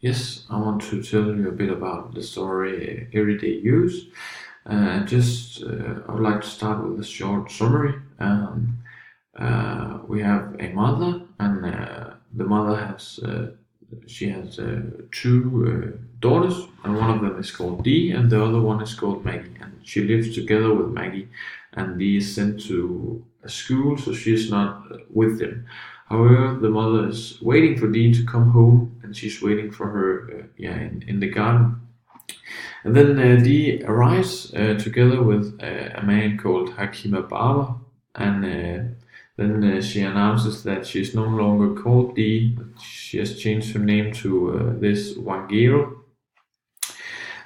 Yes, I want to tell you a bit about the story Everyday Use. I would like to start with a short summary. We have a mother, and the mother has two daughters, and one of them is called Dee, and the other one is called Maggie. And she lives together with Maggie, and Dee is sent to a school, so she is not with them. However, the mother is waiting for Dee to come home, and she's waiting for her, in the garden. And then Dee arrives together with a man called Hakima Baba, and then she announces that she's no longer called Dee. She has changed her name to this Wangiro,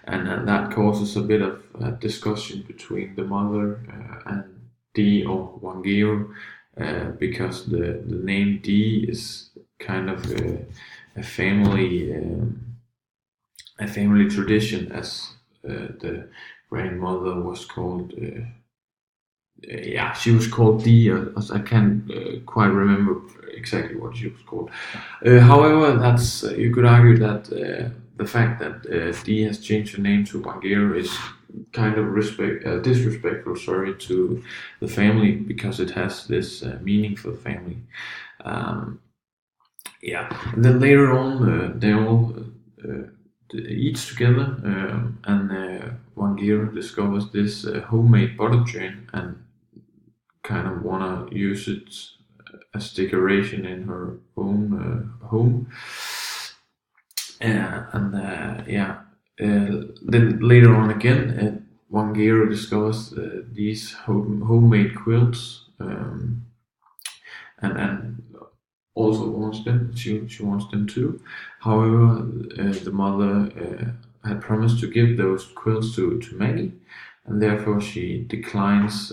and that causes a bit of discussion between the mother and Dee or Wangiro, because the name Dee is kind of a family a family tradition, as the grandmother was called. She was called Dee. I can't quite remember exactly what she was called. However, that's you could argue that the fact that Dee has changed her name to Wangero is kind of disrespectful, to the family, because it has this meaning for the family. Um, and then later on, they all eats together, and Wangiro discovers this homemade butter churn and kind of wanna use it as decoration in her own home. Then later on again, Wangiro discovers these homemade quilts, and also wants them. She wants them too. However, the mother had promised to give those quilts to Maggie, and therefore she declines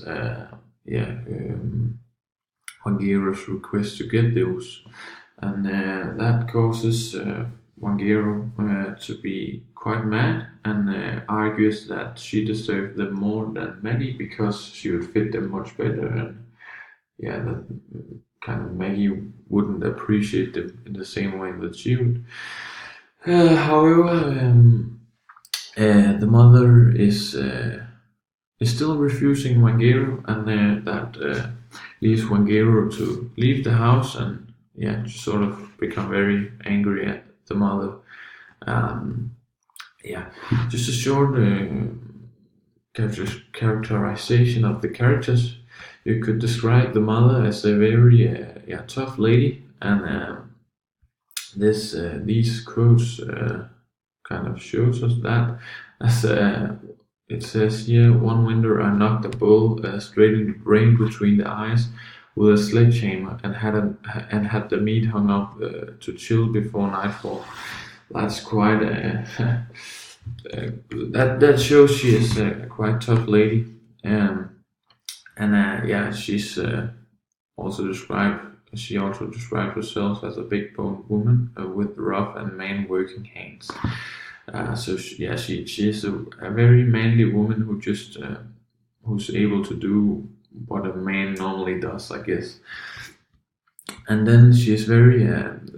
Wangero's request to get those, and that causes Wangero to be quite mad, and argues that she deserved them more than Maggie because she would fit them much better, and that kind of Maggie wouldn't appreciate them in the same way that she would. However, the mother is still refusing Wangero, and that leaves Wangero to leave the house and to sort of become very angry at the mother. Just a short characterization of the characters. You could describe the mother as a very tough lady, and these quotes kind of shows us that, as it says here, one winter I knocked a bull straight in the brain between the eyes with a sledgehammer, and had the meat hung up to chill before nightfall. That's quite that shows she is a quite tough lady. She's also described. She also described herself as a big boned woman with rough and man working hands. She is a very manly woman who just who's able to do what a man normally does, I guess. And then she is very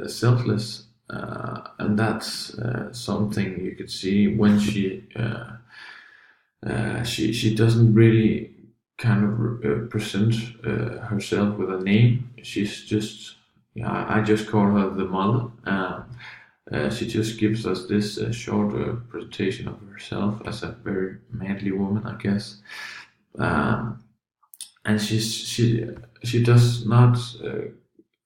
selfless, and that's something you could see when she doesn't really kind of present herself with a name. She's just, I just call her the mother. She just gives us this short presentation of herself as a very manly woman, I guess. And she does not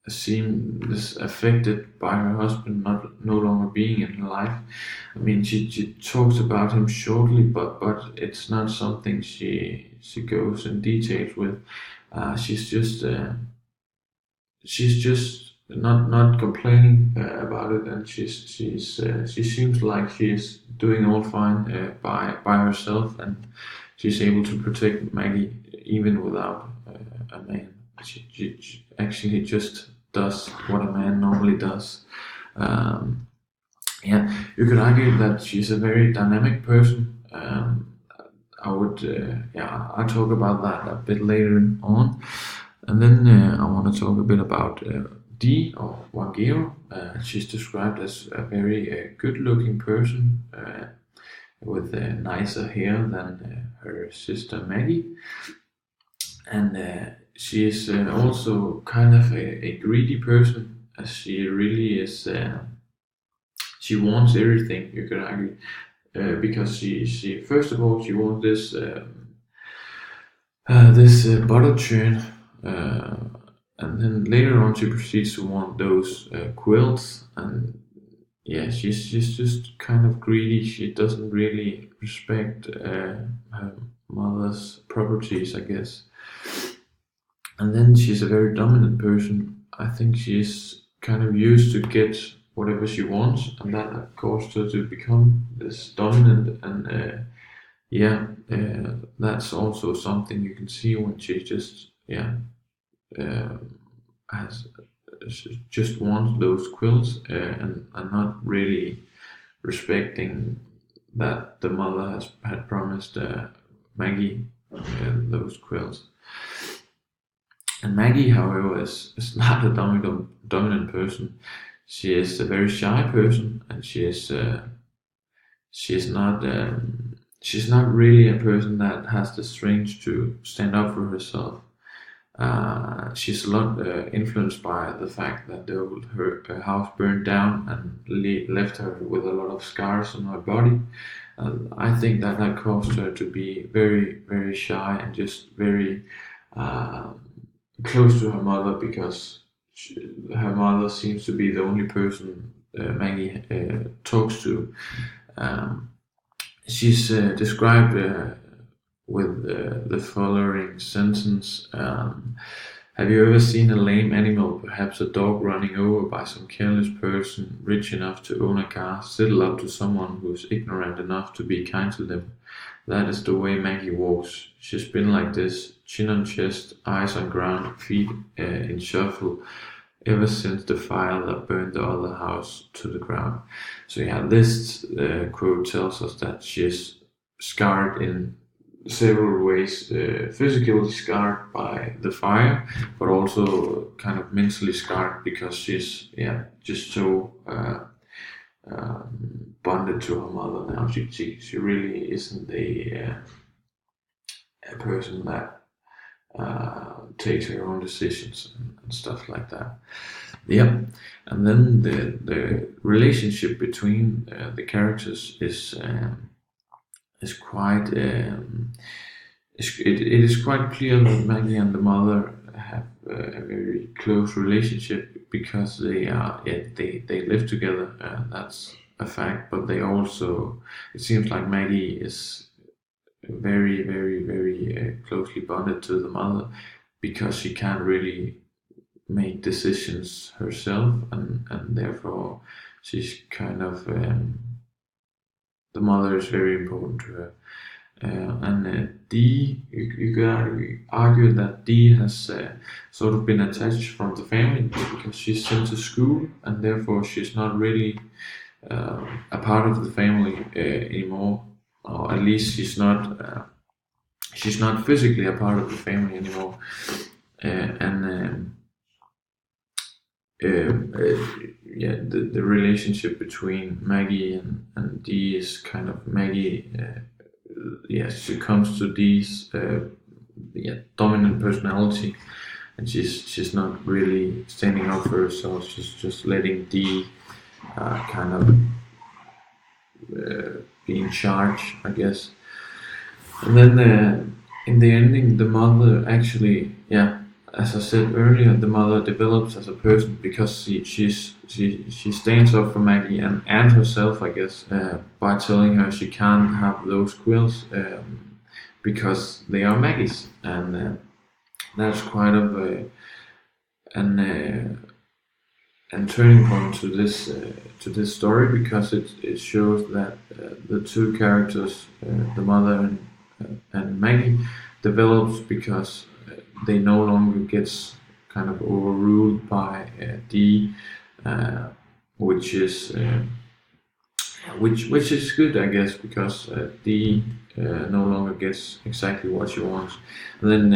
seem this affected by her husband no longer being in her life. I mean, she talks about him shortly, but it's not something she goes in details with. She's just not complaining about it, and she seems like she's doing all fine by herself, and she's able to protect Maggie even without a man. She actually just does what a man normally does. You could argue that she's a very dynamic person. I'll talk about that a bit later on. And then I want to talk a bit about Dee or Wangeo. She's described as a very good-looking person with nicer hair than her sister Maggie, and she is also kind of a greedy person, as she really is. She wants everything, you could argue, because she first of all she wants this butter churn, and then later on she proceeds to want those quilts, and yeah, she's just kind of greedy. She doesn't really respect her mother's properties, I guess. And then she's a very dominant person. I think she's kind of used to get whatever she wants, and that caused her to become this dominant. And that's also something you can see when she just has just wants those quilts and not really respecting that the mother had promised Maggie those quilts. And Maggie, however, is not a dominant person. She is a very shy person, and she's not really a person that has the strength to stand up for herself. She's a lot influenced by the fact that her house burned down and left her with a lot of scars on her body. I think that caused her to be very, very shy and just very close to her mother, because her mother seems to be the only person Maggie talks to. She's described with the following sentence: have you ever seen a lame animal, perhaps a dog, running over by some careless person rich enough to own a car, sidle up to someone who's ignorant enough to be kind to them? That is the way Maggie walks. She's been like this, chin on chest, eyes on ground, feet in shuffle, ever since the fire that burned the other house to the ground. So yeah, this quote tells us that she's scarred in several ways, physically scarred by the fire, but also kind of mentally scarred because she's just so bonded to her mother now. She really isn't a person that takes her own decisions and stuff like that. Yeah, and then the relationship between the characters is quite. It is quite clear that Maggie and the mother have a very close relationship because they live together. That's a fact, but they also, it seems like Maggie is very, very, very closely bonded to the mother because she can't really make decisions herself, and therefore she's kind of the mother is very important to her. And Dee, you could argue that Dee has sort of been attached from the family because she's sent to school, and therefore she's not really a part of the family anymore, or at least she's not physically a part of the family anymore. The relationship between Maggie and Dee is kind of Maggie. Succumbs to Dee's dominant personality, and she's not really standing up for herself. She's just letting Dee kind of be in charge, I guess. And then in the ending, the mother actually, as I said earlier, the mother develops as a person because she stands up for Maggie and herself, I guess, by telling her she can't have those quills because they are Maggie's, and that's quite of an turning point to this story, because it shows that the two characters, the mother and Maggie, develops because they no longer gets kind of overruled by Dee, which is good, I guess, because Dee no longer gets exactly what she wants. And then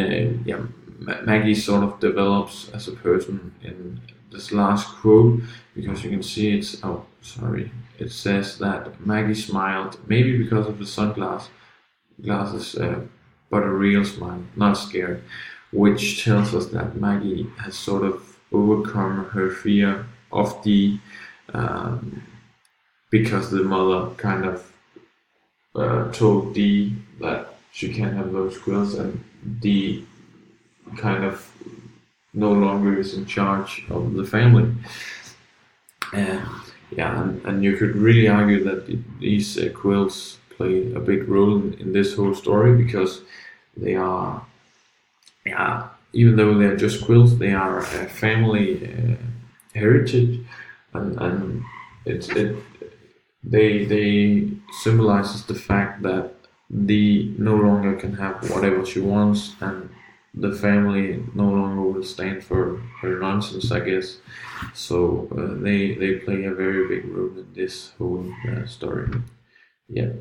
Maggie sort of develops as a person in this last quote, because you can see it's, oh sorry, it says that Maggie smiled, maybe because of the glasses, but a real smile, not scared, which tells us that Maggie has sort of overcome her fear of Dee, um, because the mother kind of told Dee that she can't have those quills, and Dee kind of no longer is in charge of the family. Uh, yeah, and you could really argue that these quills play a big role in this whole story, because they are, yeah, even though they're just quills, they are a family heritage, and it they symbolizes the fact that the no longer can have whatever she wants, and the family no longer will stand for her nonsense, I guess. So they play a very big role in this whole story. Yeah.